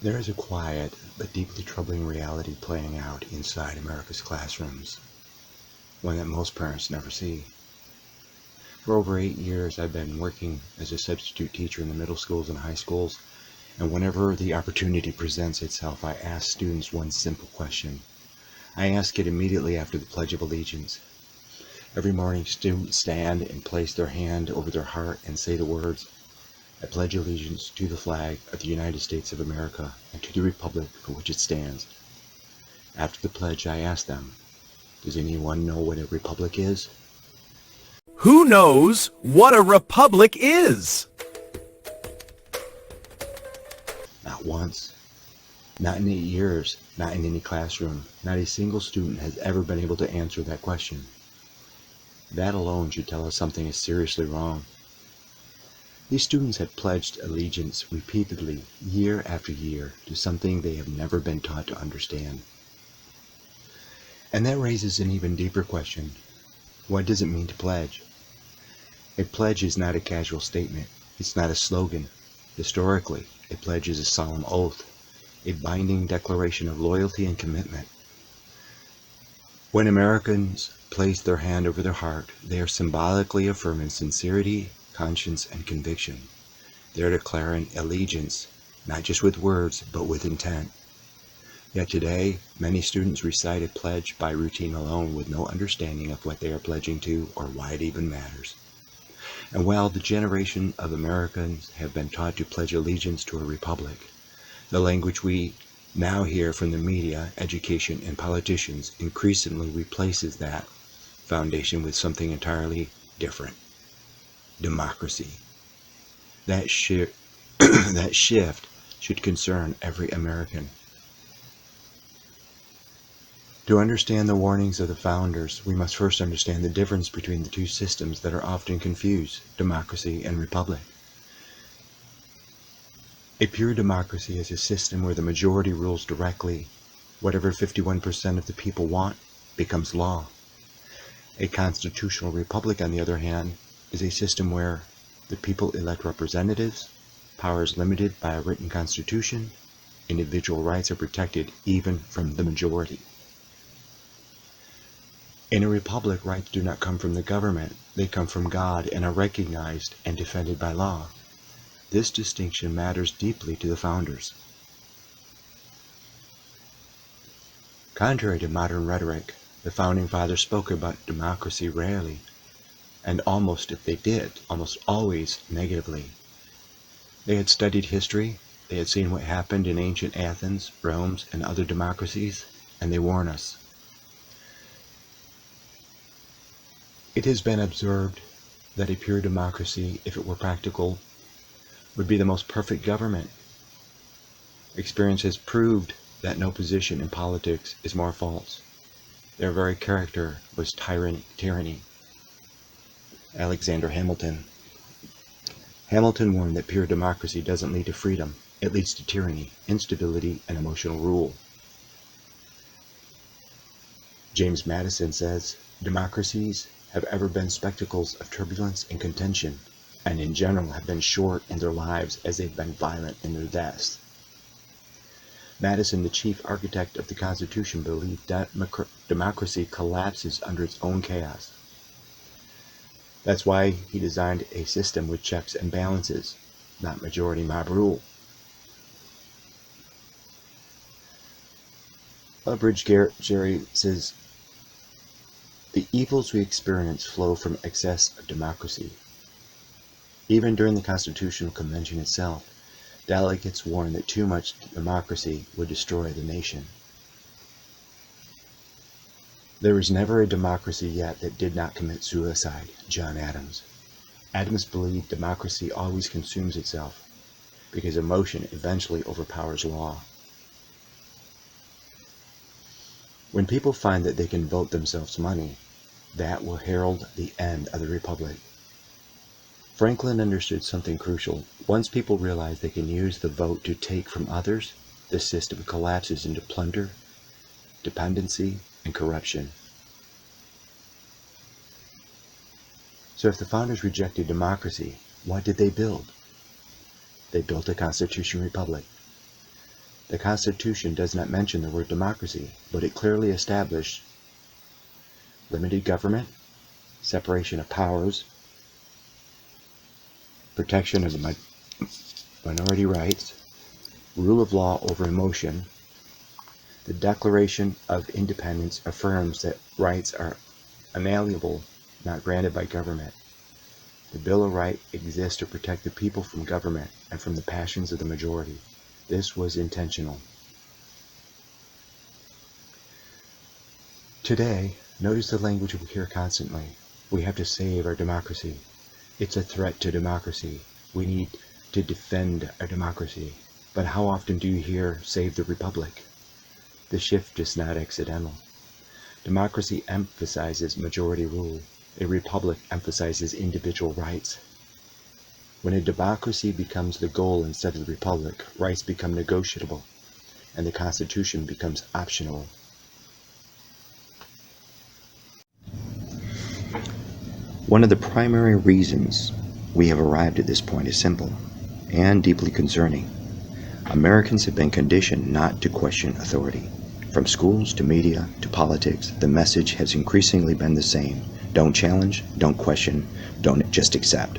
There is a quiet but deeply troubling reality playing out inside America's classrooms, one that most parents never see. For over 8 years, I've been working as a substitute teacher in the middle schools and high schools, and whenever the opportunity presents itself, I ask students one simple question. I ask it immediately after the Pledge of Allegiance. Every morning, students stand and place their hand over their heart and say the words, "I pledge allegiance to the flag of the United States of America and to the republic for which it stands." After the pledge, I ask them, does anyone know what a republic is? Who knows what a republic is? Not once. Not in 8 years, not in any classroom. Not a single student has ever been able to answer that question. That alone should tell us something is seriously wrong. These students have pledged allegiance repeatedly, year after year, to something they have never been taught to understand. And that raises an even deeper question. What does it mean to pledge? A pledge is not a casual statement. It's not a slogan. Historically, a pledge is a solemn oath, a binding declaration of loyalty and commitment. When Americans place their hand over their heart, they are symbolically affirming sincerity, conscience, and conviction. They are declaring allegiance, not just with words, but with intent. Yet today, many students recite a pledge by routine alone with no understanding of what they are pledging to or why it even matters. And while the generation of Americans have been taught to pledge allegiance to a republic, the language we now hear from the media, education, and politicians increasingly replaces that foundation with something entirely different. Democracy. That shift should concern every American. To understand the warnings of the founders, we must first understand the difference between the two systems that are often confused, democracy and republic. A pure democracy is a system where the majority rules directly. Whatever 51% of the people want becomes law. A constitutional republic, on the other hand, is a system where the people elect representatives, power is limited by a written constitution, individual rights are protected even from the majority. In a republic, rights do not come from the government, they come from God and are recognized and defended by law. This distinction matters deeply to the founders. Contrary to modern rhetoric, the founding fathers spoke about democracy rarely, and almost if they did, almost always negatively. They had studied history, they had seen what happened in ancient Athens, Rome, and other democracies, and they warn us. It has been observed that a pure democracy, if it were practical, would be the most perfect government. Experience has proved that no position in politics is more false. Their very character was tyranny. Alexander Hamilton. Hamilton warned that pure democracy doesn't lead to freedom. It leads to tyranny, instability, and emotional rule. James Madison says, "Democracies have ever been spectacles of turbulence and contention, and in general have been short in their lives as they've been violent in their deaths." Madison, the chief architect of the Constitution, believed that democracy collapses under its own chaos. That's why he designed a system with checks and balances, not majority mob rule. Bridge Jerry says, "The evils we experience flow from excess of democracy." Even during the Constitutional Convention itself, delegates warned that too much democracy would destroy the nation. "There was never a democracy yet that did not commit suicide," John Adams. Adams believed democracy always consumes itself, because emotion eventually overpowers law. When people find that they can vote themselves money, that will herald the end of the republic. Franklin understood something crucial. Once people realize they can use the vote to take from others, the system collapses into plunder, dependency, and corruption. So if the founders rejected democracy, what did they build? They built a constitutional republic. The Constitution does not mention the word democracy, but it clearly established limited government, separation of powers, protection of the minority rights, rule of law over emotion. The Declaration of Independence affirms that rights are unalienable, not granted by government. The Bill of Rights exists to protect the people from government and from the passions of the majority. This was intentional. Today, notice the language we hear constantly. We have to save our democracy. It's a threat to democracy. We need to defend our democracy. But how often do you hear, save the republic? The shift is not accidental. Democracy emphasizes majority rule. A republic emphasizes individual rights. When a democracy becomes the goal instead of the republic, rights become negotiable, and the Constitution becomes optional. One of the primary reasons we have arrived at this point is simple and deeply concerning. Americans have been conditioned not to question authority. From schools to media to politics, the message has increasingly been the same. Don't challenge, don't question, don't just accept.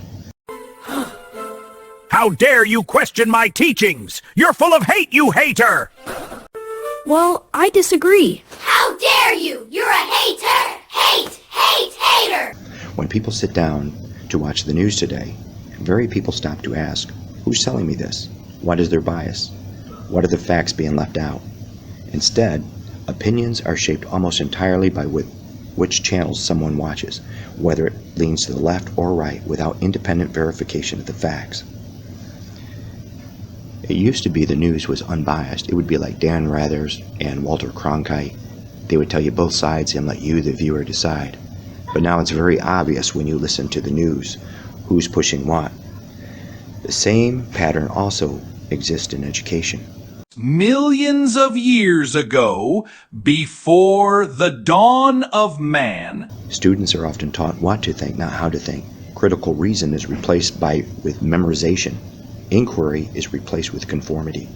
How dare you question my teachings? You're full of hate, you hater! Well, I disagree. How dare you! You're a hater! Hater! When people sit down to watch the news today, very people stop to ask, who's telling me this? What is their bias? What are the facts being left out? Instead, opinions are shaped almost entirely by which channels someone watches, whether it leans to the left or right, without independent verification of the facts. It used to be the news was unbiased. It would be like Dan Rathers and Walter Cronkite. They would tell you both sides and let you, the viewer, decide. But now it's very obvious when you listen to the news who's pushing what. The same pattern also exists in education. Millions of years ago, before the dawn of man, Students are often taught what to think, not how to think. Critical reason is replaced with memorization. Inquiry is replaced with conformity.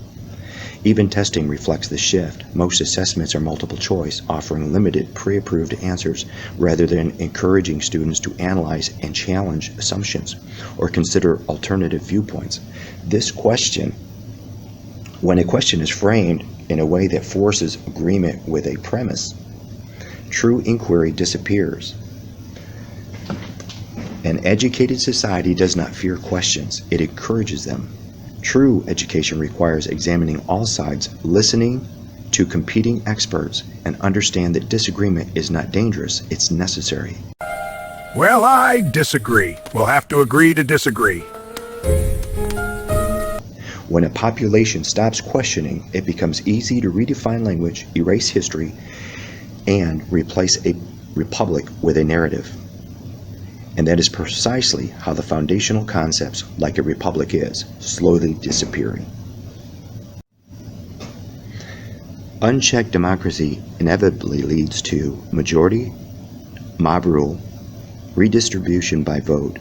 Even testing reflects the shift. Most assessments are multiple choice, offering limited pre-approved answers rather than encouraging students to analyze and challenge assumptions or consider alternative viewpoints. When a question is framed in a way that forces agreement with a premise, true inquiry disappears. An educated society does not fear questions, it encourages them. True education requires examining all sides, listening to competing experts, and understand that disagreement is not dangerous, it's necessary. well, I disagree. We'll have to agree to disagree. When a population stops questioning, it becomes easy to redefine language, erase history, and replace a republic with a narrative. And that is precisely how the foundational concepts, like a republic is, slowly disappearing. Unchecked democracy inevitably leads to majority, mob rule, redistribution by vote,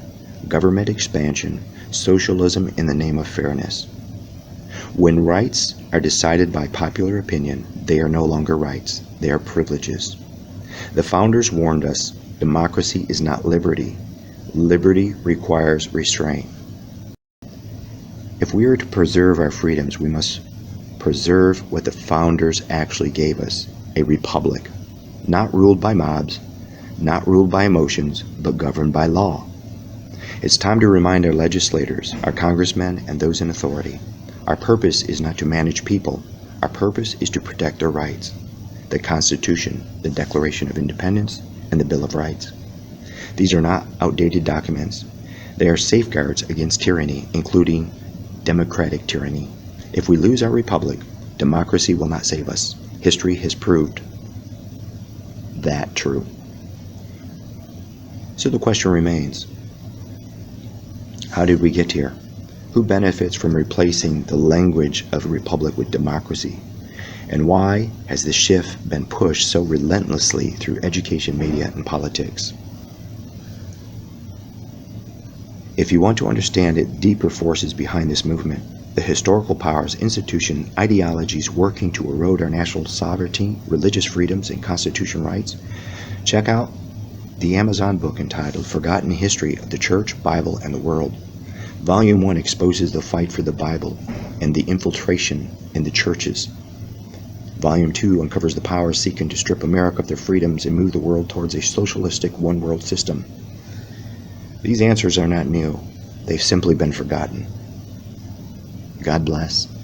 government expansion, socialism in the name of fairness. When rights are decided by popular opinion, they are no longer rights, they are privileges. The founders warned us, democracy is not liberty. Liberty requires restraint. If we are to preserve our freedoms, we must preserve what the founders actually gave us, a republic, not ruled by mobs, not ruled by emotions, but governed by law. It's time to remind our legislators, our congressmen, and those in authority. Our purpose is not to manage people. Our purpose is to protect their rights. The Constitution, the Declaration of Independence, and the Bill of Rights. These are not outdated documents. They are safeguards against tyranny, including democratic tyranny. If we lose our republic, democracy will not save us. History has proved that true. So the question remains, how did we get here? Who benefits from replacing the language of a republic with democracy? And why has this shift been pushed so relentlessly through education, media, and politics? If you want to understand the deeper forces behind this movement, the historical powers, institution, ideologies working to erode our national sovereignty, religious freedoms, and constitutional rights, check out the Amazon book entitled Forgotten History of the Church, Bible, and the World. Volume 1 exposes the fight for the Bible and the infiltration in the churches. Volume 2 uncovers the powers seeking to strip America of their freedoms and move the world towards a socialistic one-world system. These answers are not new. They've simply been forgotten. God bless.